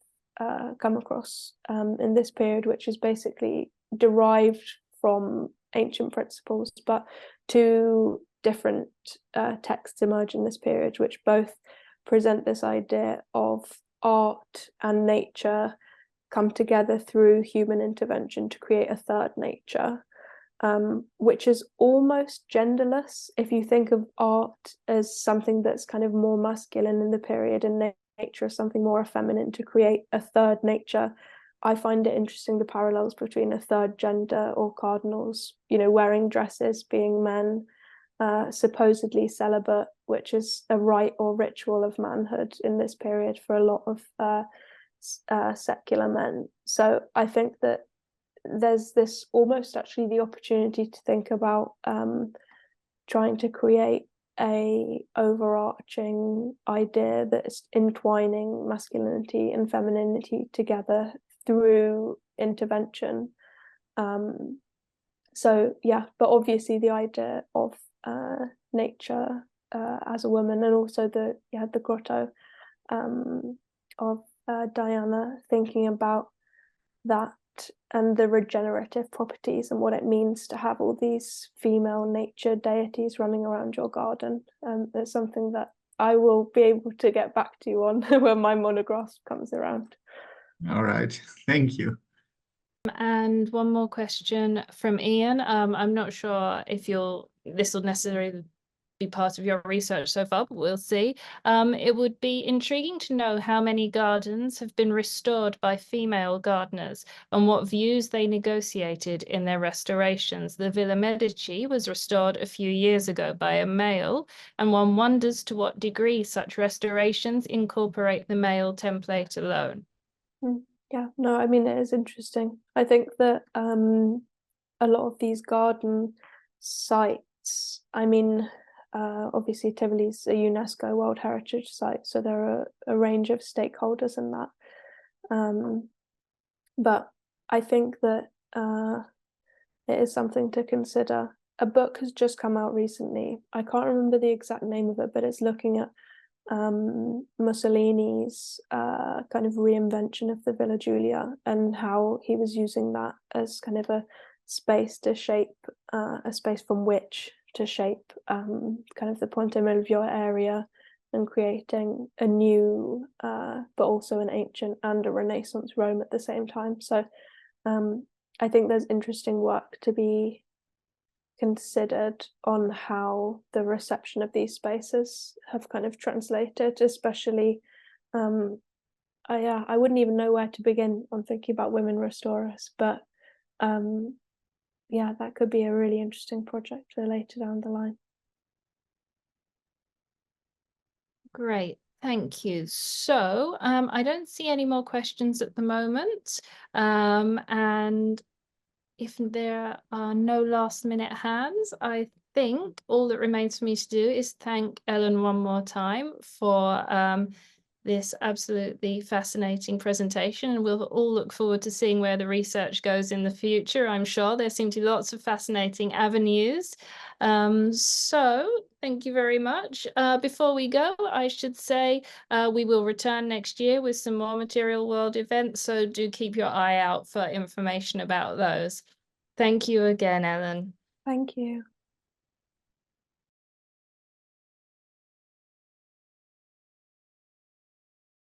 come across in this period, which is basically derived from ancient principles, but two different texts emerge in this period, which both present this idea of art and nature come together through human intervention to create a third nature, which is almost genderless. If you think of art as something that's kind of more masculine in the period, and nature as something more feminine, to create a third nature, I find it interesting, the parallels between a third gender or cardinals, wearing dresses, being men, supposedly celibate, which is a rite or ritual of manhood in this period for a lot of secular men. So I think that there's this almost actually the opportunity to think about trying to create a overarching idea that is entwining masculinity and femininity together through intervention. So yeah, but obviously the idea of nature as a woman, and also the grotto of Diana, thinking about that and the regenerative properties and what it means to have all these female nature deities running around your garden. It's something that I will be able to get back to you on when my monograph comes around. All right, thank you. And one more question from Ian. I'm not sure if this will necessarily be part of your research so far, but we'll see. It would be intriguing to know how many gardens have been restored by female gardeners and what views they negotiated in their restorations. The Villa Medici was restored a few years ago by a male, and one wonders to what degree such restorations incorporate the male template alone. Yeah, no, I mean, it is interesting. I think that a lot of these garden sites, I mean, obviously Tivoli's a UNESCO World Heritage Site, so there are a range of stakeholders in that. But I think that it is something to consider. A book has just come out recently. I can't remember the exact name of it, but it's looking at Mussolini's kind of reinvention of the Villa Giulia, and how he was using that as kind of a space to shape, a space from which to shape kind of the Ponte Milvio area, and creating a new, but also an ancient and a Renaissance Rome at the same time. So I think there's interesting work to be considered on how the reception of these spaces have kind of translated, especially I wouldn't even know where to begin on thinking about women restorers, but yeah, that could be a really interesting project for later down the line. Great, thank you. So I don't see any more questions at the moment, and if there are no last minute hands, I think all that remains for me to do is thank Ellen one more time for this absolutely fascinating presentation, and we'll all look forward to seeing where the research goes in the future. I'm sure there seem to be lots of fascinating avenues. So thank you very much. Before we go, I should say we will return next year with some more Material World events, so do keep your eye out for information about those. Thank you again, Ellen. Thank you.